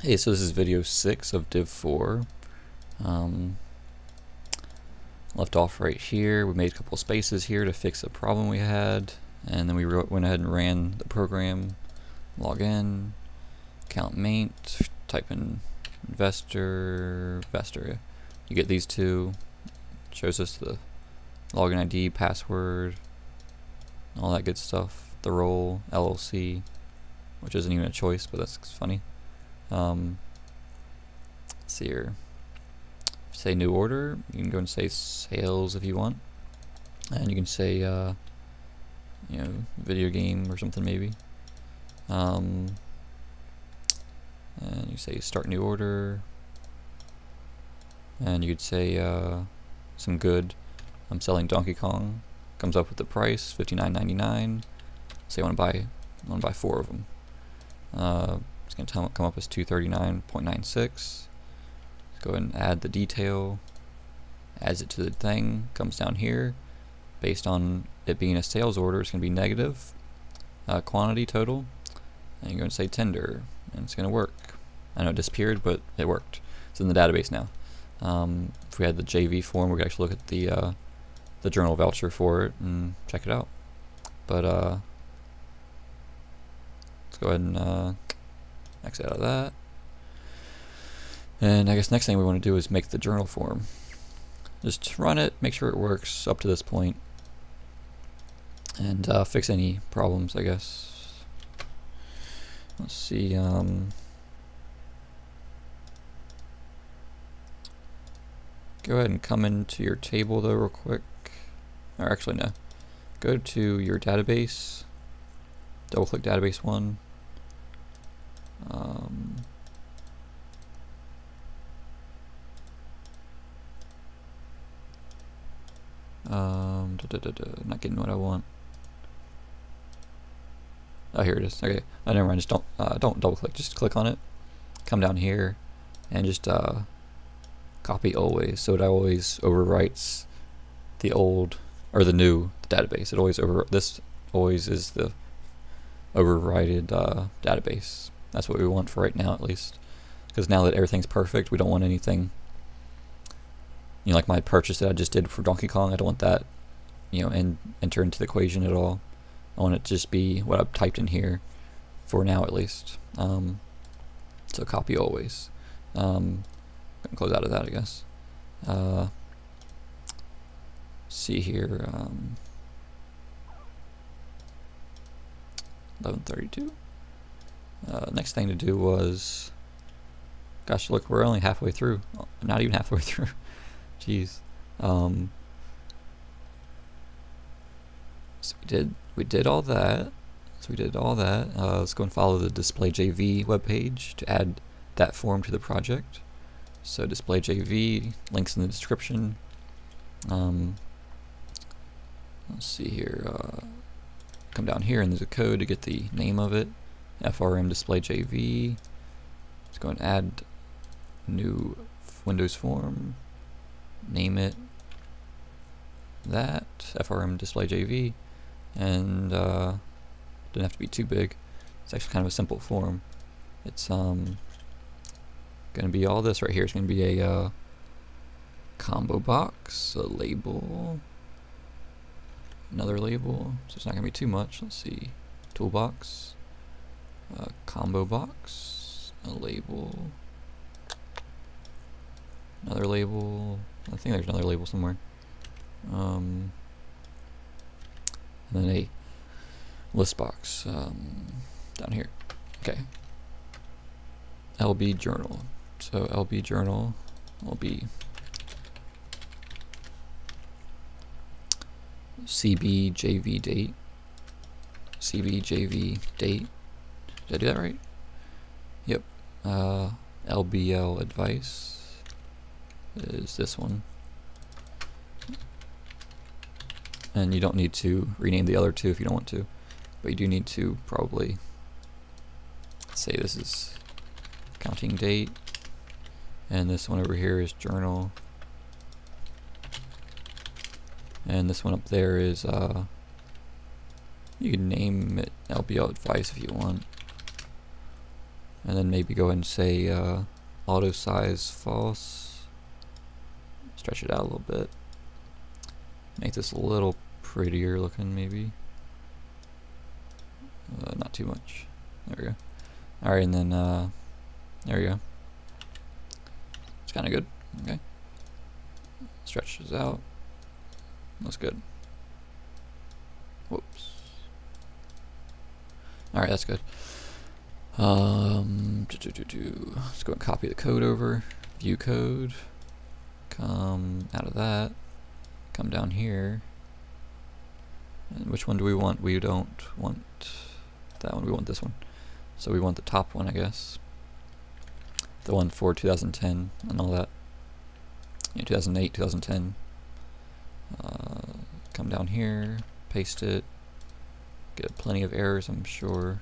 Hey, so this is video 6 of Div4. Left off right here. We made a couple spaces here to fix a problem we had, and then we went ahead and ran the program. Log in, count maint, type in investor. You get these two. Shows us the login ID, password, all that good stuff. The role, LLC, which isn't even a choice, but that's funny. Let's see here. Say new order. You can go and say sales if you want, and you can say video game or something maybe. And you say start new order, and you could say some good. I'm selling Donkey Kong. Comes up with the price $59.99. Say I want to buy 4 of them. It's going to come up as $239.96. Let's go ahead and add the detail. Adds it to the thing. Comes down here. Based on it being a sales order, it's going to be negative. Quantity total. And you're going to say tender. And it's going to work. I know it disappeared, but it worked. It's in the database now. If we had the JV form, we could actually look at the journal voucher for it and check it out. But let's go ahead and exit out of that. And I guess next thing we want to do is make the journal form. Just run it, make sure it works up to this point, and fix any problems, I guess. Let's see. Go ahead and come into your table though real quick. Or actually no. Go to your database. Double click database 1. Not getting what I want. Oh, here it is. Okay. Oh, never mind. Just don't double click. Just click on it. Come down here and just copy always. So it always overwrites the old or the new database. It always this always is the overrided database. That's what we want for right now, at least. Because now that everything's perfect, we don't want anything. Like my purchase that I just did for Donkey Kong, I don't want that, and enter into the equation at all. I want it to just be what I've typed in here, for now at least. So copy always. Gonna close out of that, I guess. See here. 11:32. Next thing to do was, gosh, look, we're only halfway through. Not even halfway through. Jeez. So we did all that. Let's go and follow the Display JV webpage to add that form to the project. So Display JV, links in the description. Let's see here. Come down here and there's a code to get the name of it. FRM Display JV. Let's go and add new Windows form. Name it that FRM Display JV, and doesn't have to be too big. It's actually kind of a simple form. It's gonna be all this right here. It's gonna be a combo box, a label, another label. So it's not gonna be too much. Let's see, toolbox, a combo box, a label, another label. I think there's another label somewhere. And then a list box down here. Okay. LB journal. So LB journal will be CBJV date. CBJV date. Did I do that right? Yep. LBL advice is this one. And you don't need to rename the other two if you don't want to, but you do need to probably say this is counting date, and this one over here is journal, and this one up there is you can name it LBL advice if you want. And then maybe go ahead and say auto size false. Stretch it out a little bit. Make this a little prettier looking, maybe. Not too much. There we go. Alright, and then there we go. It's kind of good. Okay. Stretch this out. That's good. Whoops. Alright, that's good. Let's go and copy the code over. View code. Come out of that. Come down here. And which one do we want? We don't want that one. We want this one. So we want the top one, I guess. The one for 2010 and all that. Yeah, 2008, 2010. Come down here. Paste it. Get plenty of errors, I'm sure.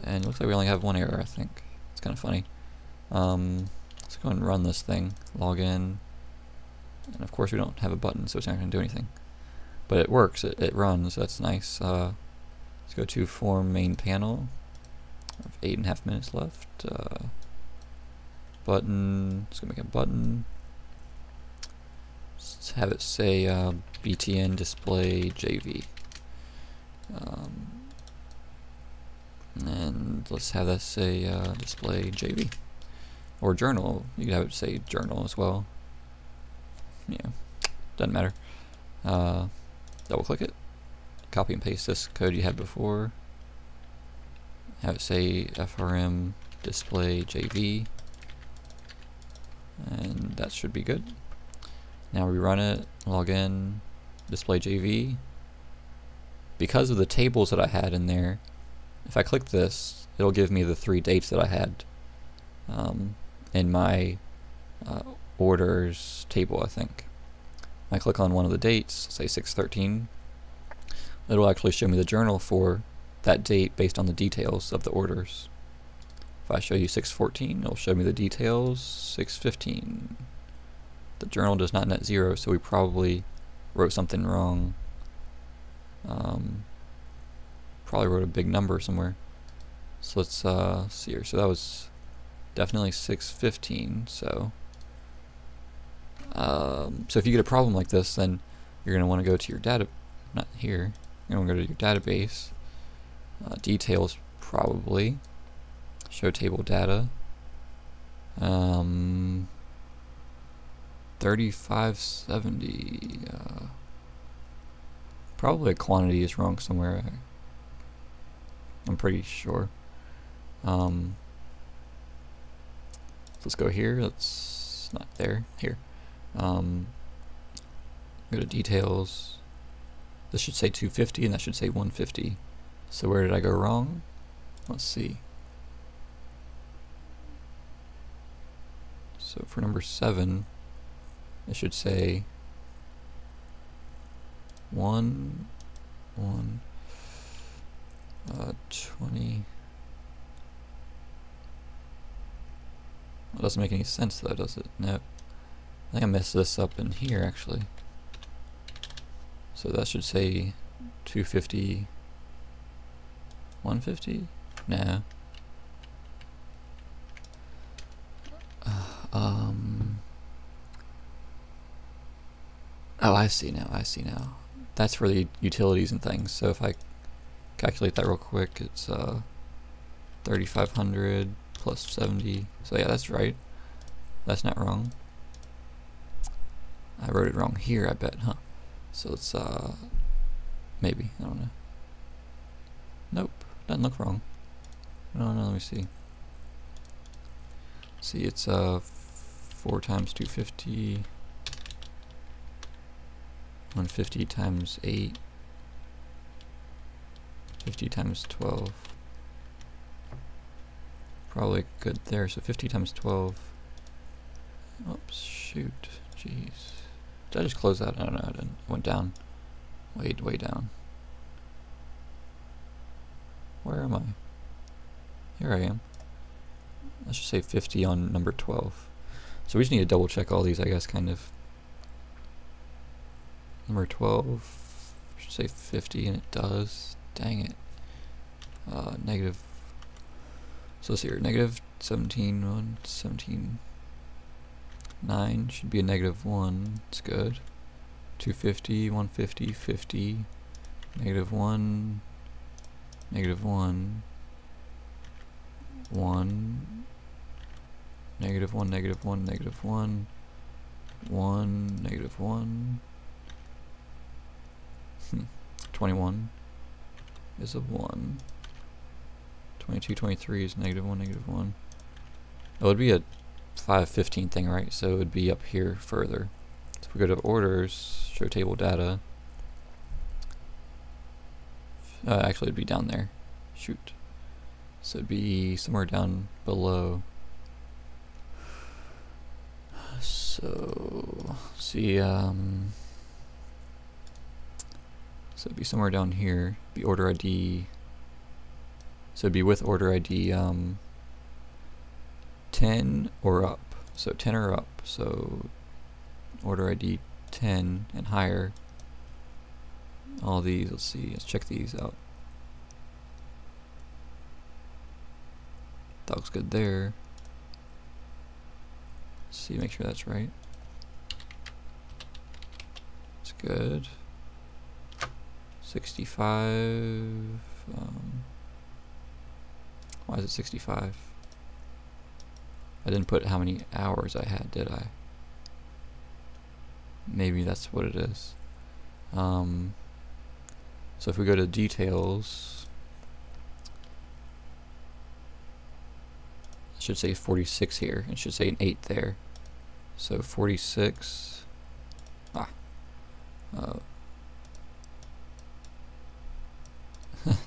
And it looks like we only have one error, I think. It's kind of funny. Let's go ahead and run this thing. Log in. And of course we don't have a button, so it's not going to do anything. But it works. It runs. That's nice. Let's go to form main panel. I have 8.5 minutes left. Button. Let's go make a button. Let's have it say BTN display JV. And let's have that say display JV. Or journal. You could have it say journal as well. Yeah, doesn't matter. Double click it. Copy and paste this code you had before. Have it say FRM display JV. And that should be good. Now we run it, log in, display JV. Because of the tables that I had in there, if I click this, it'll give me the 3 dates that I had in my orders table, I think. If I click on one of the dates, say 6/13, it'll actually show me the journal for that date based on the details of the orders. If I show you 6/14, it'll show me the details 6/15. The journal does not net 0, so we probably wrote something wrong. Probably wrote a big number somewhere. So let's see here. So that was definitely 6/15. So if you get a problem like this, then you're going to want to go to your data, not here. You're going to go to your database, details probably, show table data, 3570. Probably a quantity is wrong somewhere. I'm pretty sure. Let's go here. Let's not there. Here. Go to details. This should say 250 and that should say 150. So where did I go wrong? Let's see. So for number 7, it should say 20. Well, it doesn't make any sense though, does it? No. I think I messed this up in here actually. So that should say 250, 150? Nah. Oh, I see now. That's for the utilities and things. So if I calculate that real quick, it's 3,500 plus 70. So yeah, that's right. That's not wrong. I wrote it wrong here, I bet, huh? So let's maybe, I don't know. Nope, doesn't look wrong. No, let me see. See, it's 4 times 250. 150 times 8. 50 times 12. Probably good there. So 50 times 12. Oops, shoot. Jeez. Did I just close that? I don't know. I didn't. It went down. Way down. Where am I? Here I am. Let's just say 50 on number 12. So we just need to double check all these, I guess, kind of. Number 12 should say 50, and it does. Dang it. Negative So let's see here, negative 17, 1, 17, 9 should be a negative 1, it's good. 250, 150, 50, negative 1, negative 1, 1, negative 1, negative 1, negative 1, 1, negative 1, 21 is a 1, 22, 23 is negative 1, negative 1. It would be a 515 thing, right? So it would be up here further. So if we go to orders, show table data, actually it'd be down there. Shoot. So it'd be somewhere down below. So see, so it'd be somewhere down here. Be order ID. So it'd be with order ID 10 or up. So 10 or up. So order ID 10 and higher. All these, let's see, let's check these out. That looks good there. Let's see, make sure that's right. It's good. 65. Why is it 65? I didn't put how many hours I had, did I? Maybe that's what it is. So if we go to details, it should say 46 here. It should say an 8 there. So 46.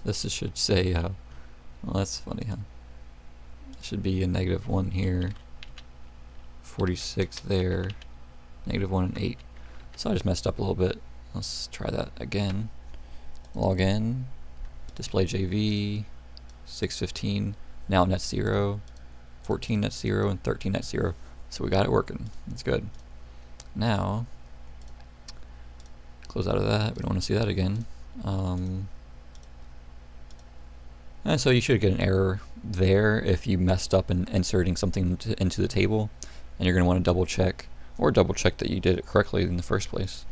This should say, well, that's funny, huh? It should be a negative 1 here, 46 there, negative 1 and 8. So I just messed up a little bit. Let's try that again. Log in, display JV, 615, now net 0, 14 net 0, and 13 net 0. So we got it working. That's good. Now, close out of that. We don't want to see that again. And so you should get an error there if you messed up in inserting something into the table, and you're going to want to double check that you did it correctly in the first place.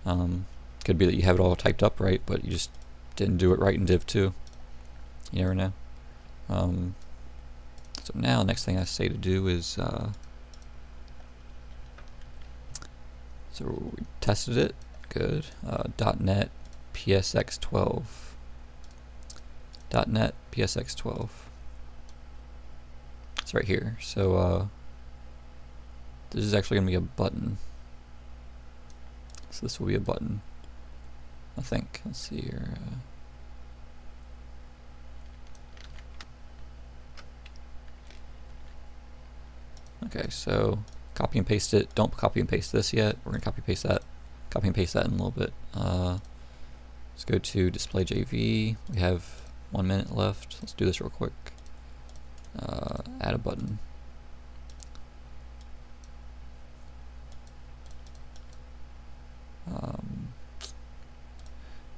Could be that you have it all typed up right, but you just didn't do it right in Div 2. You never know. So now, next thing I say to do is, so we tested it, good. .NET PSX12. .NET PSX12. It's right here. So this is actually going to be a button. So this will be a button, I think. Let's see here. Okay, so copy and paste it. Don't copy and paste this yet. We're going to copy and paste that in a little bit. Let's go to display JV. We have 1 minute left. Let's do this real quick. Add a button.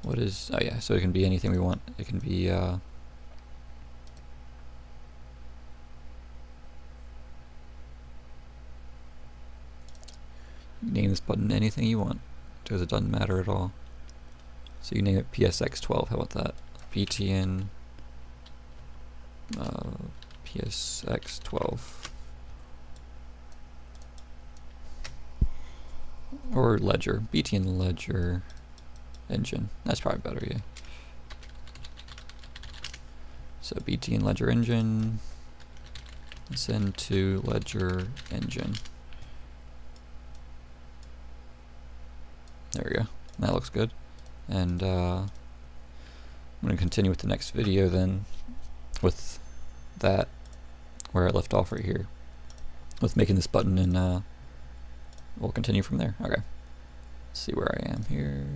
What is, oh yeah, so it can be anything we want. It can be name this button anything you want, because it doesn't matter at all. So you name it PSX12, how about that? BTN PSX12. Or Ledger, BTN Ledger Engine. That's probably better, yeah. So BTN Ledger Engine, send to Ledger Engine. There we go. That looks good. And I'm going to continue with the next video then, with that, where I left off right here, with making this button, and we'll continue from there. Okay. Let's see where I am here.